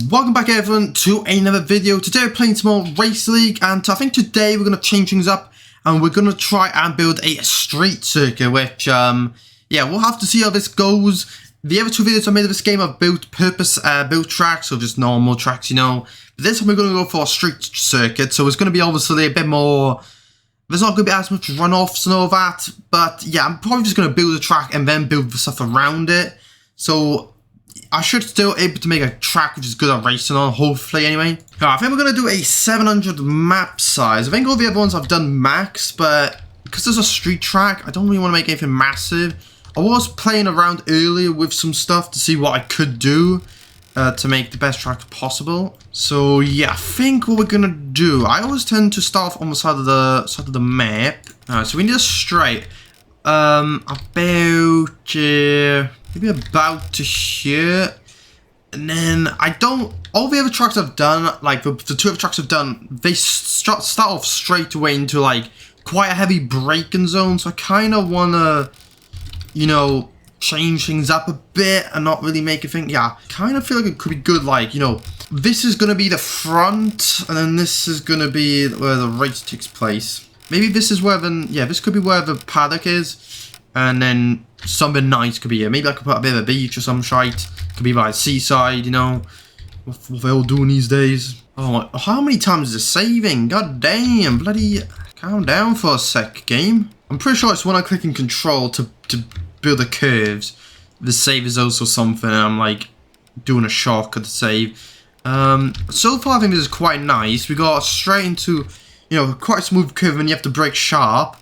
Welcome back everyone to another video. Today we're playing some more Race League, and I think today we're going to change things up and we're going to try and build a street circuit, which yeah, we'll have to see how this goes. The other two videos I made of this game I've built built tracks, or just normal tracks, you know. But this time we're going to go for a street circuit, so it's going to be obviously a bit more, there's not going to be as much runoffs and all that, but yeah, I'm probably just going to build a track and then build the stuff around it. So I should still able to make a track which is good at racing on, hopefully anyway. I think we're going to do a 700 map size. I think all the other ones I've done max, but because there's a street track, I don't really want to make anything massive. I was playing around earlier with some stuff to see what I could do to make the best track possible. So yeah, I think what we're going to do, I always tend to start off on the side of the map. Alright, so we need a straight. Maybe about to here, and then all the other tracks I've done, like the two other tracks I've done, they start off straight away into like quite a heavy braking zone, so I kind of want to, you know, change things up a bit and not really make a thing. Yeah, kind of feel like it could be good, like, you know, this is going to be the front, and then this is going to be where the race takes place. Maybe this is where this could be where the paddock is, and then something nice could be here. Maybe I could put a bit of a beach or some shite. Could be by the seaside, you know. What they're all doing these days. Oh, how many times is it saving? God damn, bloody calm down for a sec, game. I'm pretty sure it's when I click in control to build the curves, the save is also something, and I'm like doing a shortcut to save. So far I think this is quite nice. We got straight into, you know, quite a smooth curve and you have to brake sharp.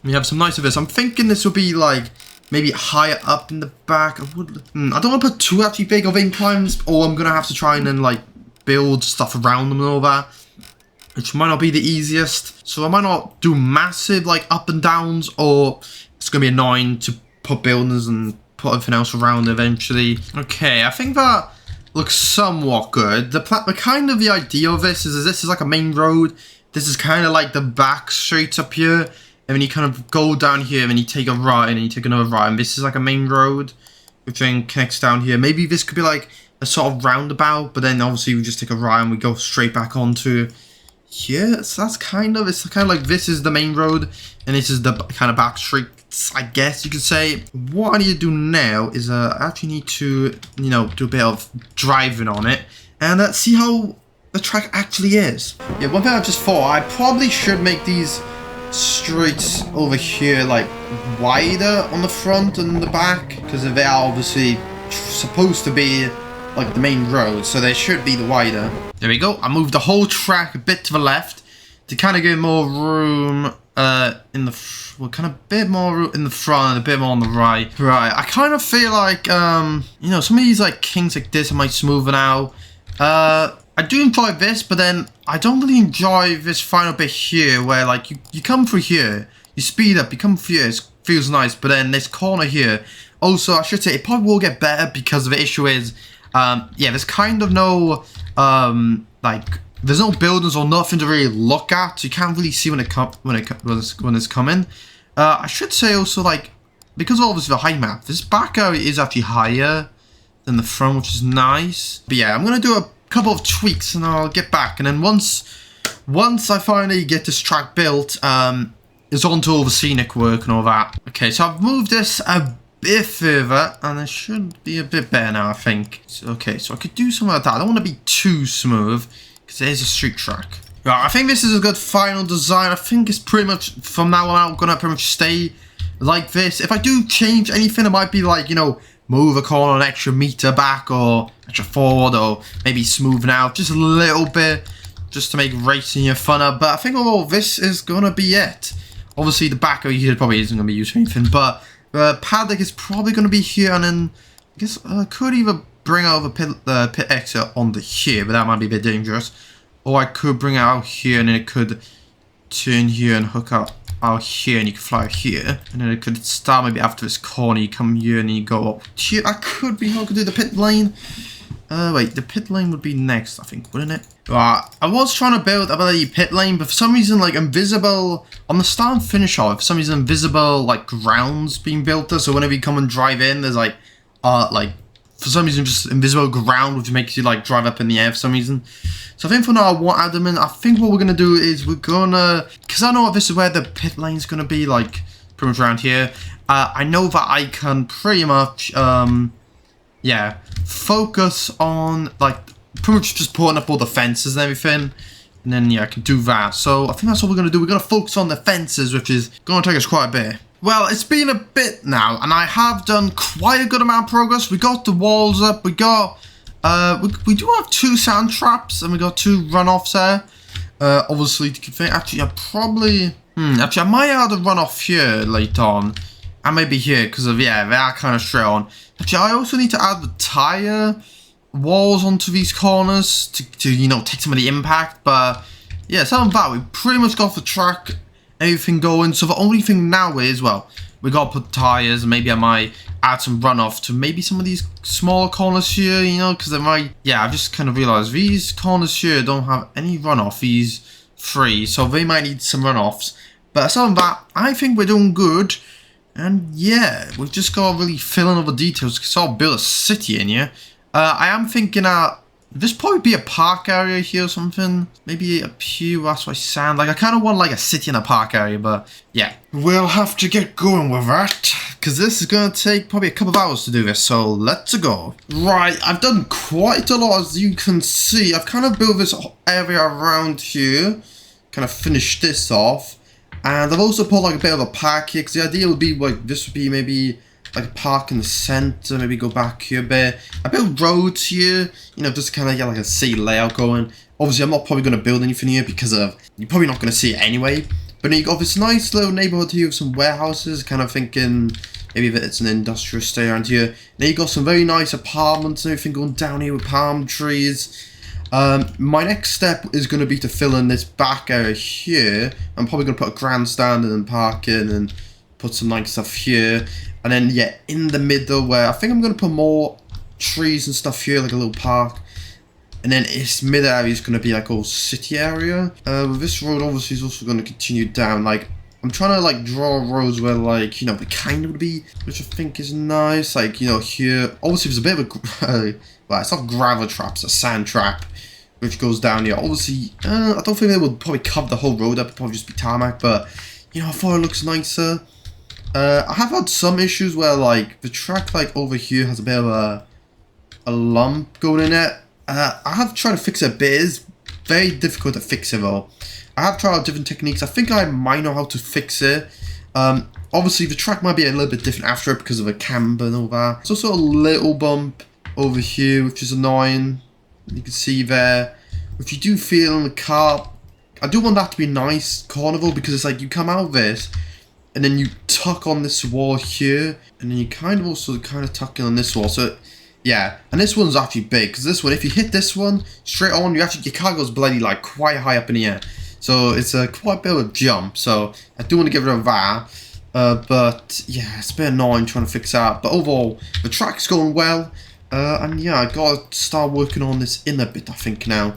We have some nice of this. I'm thinking this will be like maybe higher up in the back. I don't want to put too actually big of inclines, or I'm gonna have to try and then like build stuff around them and all that, which might not be the easiest. So I might not do massive like up and downs, or it's gonna be annoying to put buildings and put everything else around eventually. Okay, I think that looks somewhat good. The kind of the idea of this is like a main road. This is kind of like the back streets up here. And then you kind of go down here, and then you take a right, and then you take another right, and this is like a main road, which then connects down here. Maybe this could be like a sort of roundabout, but then obviously we just take a right, and we go straight back onto here. So that's kind of, it's kind of like this is the main road, and this is the kind of back streets, I guess you could say. What I need to do now is I actually need to, you know, do a bit of driving on it, and see how the track actually is. Yeah, one thing I just thought, I probably should make these streets over here like wider on the front and the back, because they are obviously supposed to be like the main road, so they should be the wider. There we go. I moved the whole track a bit to the left to kind of give more room in the kind of bit more room in the front and a bit more on the right. Right, I kind of feel like you know, some of these like kinks like this I might smoothen out. I do enjoy this, but then I don't really enjoy this final bit here where like you come through here, you speed up, you come through here, it feels nice, but then this corner here, also I should say it probably will get better because the issue is, yeah, there's kind of no, like, there's no buildings or nothing to really look at, so you can't really see when it's coming. I should say also, like, because of obviously the height map, this back area is actually higher than the front, which is nice. But yeah, I'm gonna do a couple of tweaks and I'll get back, and then once I finally get this track built, it's on to all the scenic work and all that. Okay, so I've moved this a bit further and it should be a bit better now, I think. So, okay, so I could do something like that. I don't want to be too smooth because it is a street track. Right, I think this is a good final design. I think it's pretty much, from now on, I'm gonna pretty much stay like this. If I do change anything, it might be like, you know, move a corner an extra meter back or extra forward, or maybe smoothen out just a little bit just to make racing here funner. But I think overall this is gonna be it. Obviously the back over here probably isn't gonna be used for anything, but the paddock is probably gonna be here, and then I guess I could either bring out the pit exit onto here, but that might be a bit dangerous, or I could bring it out here and then it could turn here and hook up out here, and you can fly out here, and then it could start maybe after this corner, you come here and then you go up here. I could do the pit lane. Wait, the pit lane would be next, I think, wouldn't it? I was trying to build a bloody pit lane, but for some reason, like, invisible, on the start and finish off, for some reason, invisible, like, grounds being built there, so whenever you come and drive in, there's, like for some reason just invisible ground, which makes you like drive up in the air for some reason. So I think for now I won't add them in. I think what we're gonna do is we're gonna, because I know this is where the pit lane's gonna be, like pretty much around here. I know that I can pretty much yeah, focus on like pretty much just putting up all the fences and everything. And then yeah, I can do that. So I think that's what we're gonna do. We're gonna focus on the fences, which is gonna take us quite a bit. Well, it's been a bit now, and I have done quite a good amount of progress. We got the walls up. We got we do have 2 sand traps, and we got 2 runoffs there. Obviously, to configure. Actually, I probably actually I might add a runoff here later on, and maybe here because of yeah, they are kind of straight on. Actually, I also need to add the tire walls onto these corners to you know, take some of the impact. But yeah, something that we pretty much got the track, everything going. So the only thing now is, well, we gotta put tires. Maybe I might add some runoff to maybe some of these smaller corners here, you know, because they might. Yeah, I've just kind of realized these corners here don't have any runoff. These 3, so they might need some runoffs. But aside from that, I think we're doing good. And yeah, we've just got to really fill in all the details because I'll build a city in here. I am thinking this probably be a park area here or something. Maybe up here, that's why sand. Like, I kind of want like a city in a park area, but yeah. We'll have to get going with that, because this is going to take probably a couple of hours to do this, so let's go. Right, I've done quite a lot, as you can see. I've kind of built this area around here, kind of finished this off. And I've also put like a bit of a park here, because the idea would be like, this would be maybe like a park in the center, maybe go back here a bit. I built roads here, you know, just kind of get like a city layout going. Obviously, I'm not probably going to build anything here because of, you're probably not going to see it anyway. But then you got this nice little neighborhood here with some warehouses, kind of thinking maybe that it's an industrial estate around here. Then you got some very nice apartments and everything going down here with palm trees. My next step is going to be to fill in this back area here. I'm probably going to put a grandstand and parking and put some nice stuff here. And then, yeah, in the middle where I think I'm going to put more trees and stuff here, like a little park. And then its mid area is going to be like all city area. This road obviously is also going to continue down. Like, I'm trying to like draw roads where like, you know, it kind of would be, which I think is nice. Like, you know, here, obviously there's a bit of a, well, it's not gravel trap, it's a sand trap, which goes down here. Obviously, I don't think they would probably cover the whole road up, it'd probably just be tarmac, but, you know, I thought it looks nicer. I have had some issues where like the track like over here has a bit of a lump going in it. I have tried to fix it, but it is very difficult to fix it though. I have tried out different techniques. I think I might know how to fix it. Obviously the track might be a little bit different after it because of a camber and all that. There's also a little bump over here which is annoying. You can see there. If you do feel in the car, I do want that to be nice carnival, because it's like you come out of this and then you tuck on this wall here, and then you kind of also tuck in on this wall. So yeah, and this one's actually big, because this one, if you hit this one straight on, your car goes bloody like quite high up in the air. So it's a quite a bit of a jump. So I do want to get rid of that. But yeah, it's a bit annoying trying to fix that. But overall, the track's going well. And yeah, I gotta start working on this inner bit, I think, now.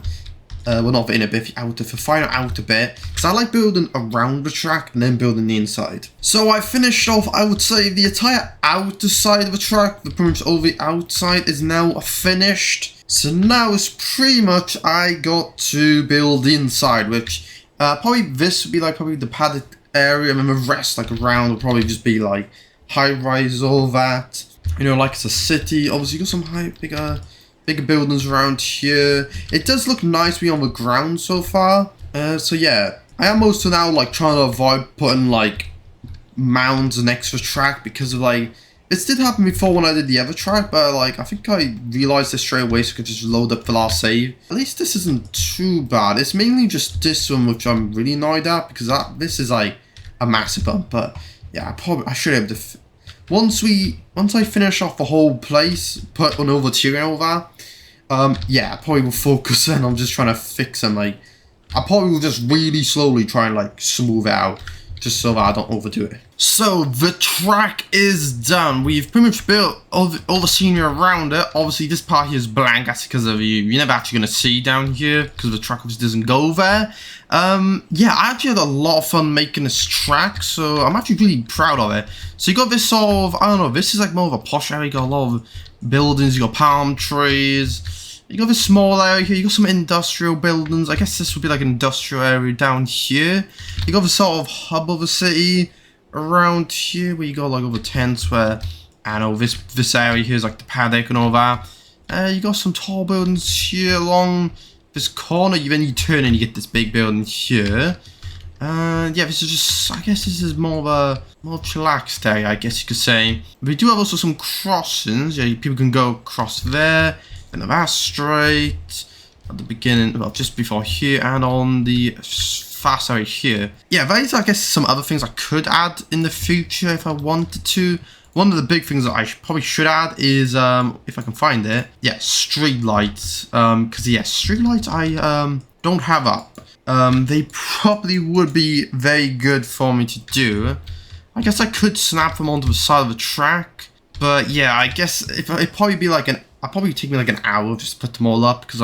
Well, not the inner bit, the outer, the final outer bit. Because I like building around the track and then building the inside. So I finished off, I would say, the entire outer side of the track. The pretty much all the outside is now finished. So now it's pretty much, I got to build the inside, which probably this would be like probably the padded area, and then the rest like around will probably just be like high rises, all that. You know, like it's a city. Obviously, you got some bigger buildings around here. It does look nice to be on the ground so far. So yeah, I am also now like trying to avoid putting like mounds next to the track, because of like, this did happen before when I did the other track, but like I think I realized this straight away, so I could just load up the last save. At least this isn't too bad. It's mainly just this one which I'm really annoyed at, because this is like a massive bump. But yeah, I should have to. Once I finish off the whole place, put an overtier and all that, yeah, I probably will focus then on just trying to fix them. Like, I probably will just really slowly try and like smooth it out, just so that I don't overdo it. So the track is done. We've pretty much built all the scenery around it. Obviously this part here is blank. That's because of you're never actually going to see down here, because the track obviously doesn't go there. Yeah, I actually had a lot of fun making this track, so I'm actually really proud of it. So you got this sort of, I don't know, this is like more of a posh area. You got a lot of buildings, you got palm trees. You got this small area here, you got some industrial buildings. I guess this would be like an industrial area down here. You got the sort of hub of the city around here where you got like all the tents where, I don't know, this area here is like the paddock and all that. You got some tall buildings here along this corner. Then you turn and you get this big building here. Yeah, this is just, I guess this is more of a more chillaxed area, I guess you could say. We do have also some crossings. Yeah, people can go across there, and that straight at the beginning, well, just before here, and on the fast area here. Yeah, there's, I guess, some other things I could add in the future if I wanted to. One of the big things that I probably should add is, if I can find it, yeah, street lights. Because, yeah, street lights I don't have up. They probably would be very good for me to do. I guess I could snap them onto the side of the track. But, yeah, I guess it'd probably be like I'd probably take me like an hour just to put them all up. Because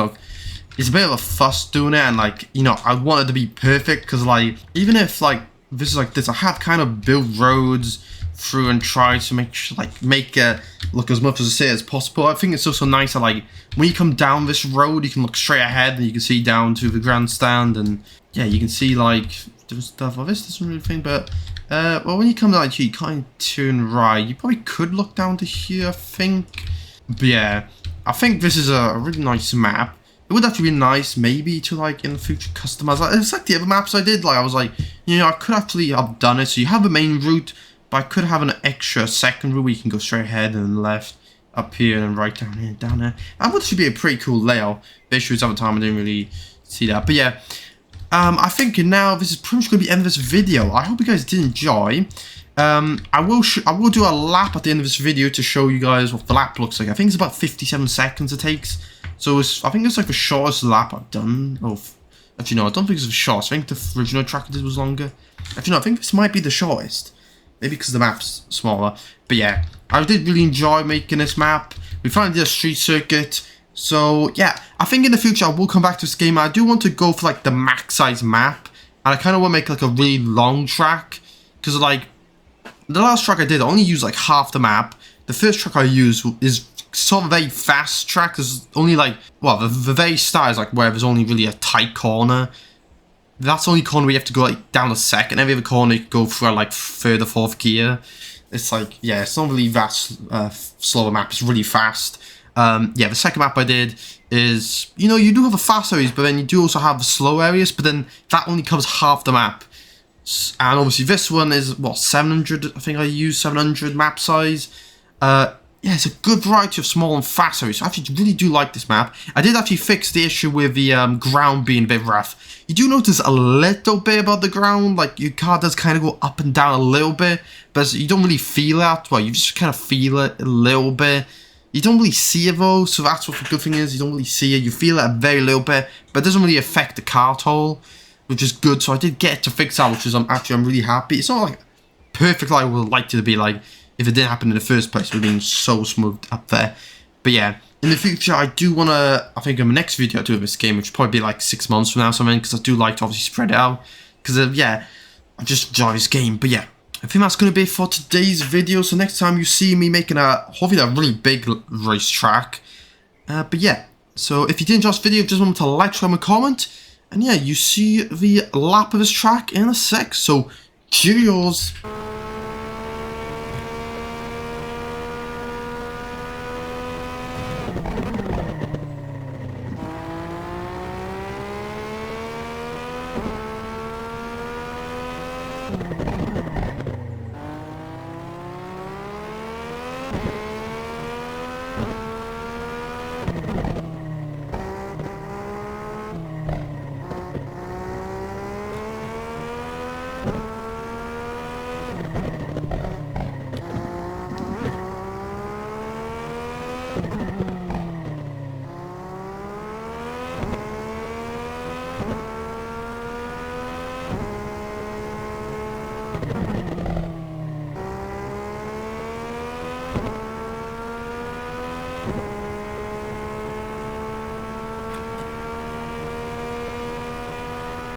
it's a bit of a fuss doing it. And, like, you know, I want it to be perfect. Because, like, even if, like, this is like this, I have kind of built roads through and try to make it look as much as I say as possible. I think it's also nice that, like, when you come down this road, you can look straight ahead and you can see down to the grandstand, and yeah, you can see like different stuff. Well, this doesn't really think, but well, when you come down here, you kind of turn right. You probably could look down to here, I think. But yeah, I think this is a really nice map. It would actually be nice, maybe, to, like, in the future customize. Like, it's like the other maps I did. Like, I was like, you know, I could actually have done it. So you have the main route, but I could have an extra second route where you can go straight ahead and left, up here, and right down here, down there. That would actually be a pretty cool layout. The issue is, at the time, I didn't really see that. But yeah, I think now this is pretty much going to be the end of this video. I hope you guys did enjoy. I will do a lap at the end of this video to show you guys what the lap looks like. I think it's about 57 seconds it takes. So I think it's like the shortest lap I've done. Actually, no, I don't think it's the shortest. I think the original track I did was longer. Actually, no, I think this might be the shortest. Maybe because the map's smaller. But yeah, I did really enjoy making this map. We finally did a street circuit. So yeah, I think in the future I will come back to this game. I do want to go for like the max size map. And I kind of want to make like a really long track. Because like, the last track I did, I only used like half the map. The first track I used is sort of a very fast track. There's only like, well, the very start is like where there's only really a tight corner. That's the only corner where you have to go like down a second. Every other corner you can go for like third or fourth gear. It's like, yeah, it's not really that slower map. It's really fast. Yeah, the second map I did is, you know, you do have the fast areas, but then you do also have the slow areas, but then that only covers half the map. And obviously this one is, what, 700, I think I used 700 map size. Yeah, it's a good variety of small and fast areas. So I actually really do like this map. I did actually fix the issue with the ground being a bit rough. You do notice a little bit about the ground, like your car does kind of go up and down a little bit, but you don't really feel that. Well, you just kind of feel it a little bit. You don't really see it though, so that's what the good thing is. You don't really see it. You feel it a very little bit, but it doesn't really affect the car at all, which is good. So I did get to fix that, which is I'm really happy. It's not like perfect like I would like it to be. Like, if it didn't happen in the first place, it would have been so smooth up there. But yeah, in the future, I do want to, I think in the next video I do of this game, which will probably be like 6 months from now or something, because I do like to obviously spread it out. Because, yeah, I just enjoy this game. But yeah, I think that's going to be it for today's video. So next time you see me making hopefully a really big racetrack. But yeah, so if you did enjoy this video, just remember to like, share, and comment. And yeah, you see the lap of this track in a sec. So, cheers!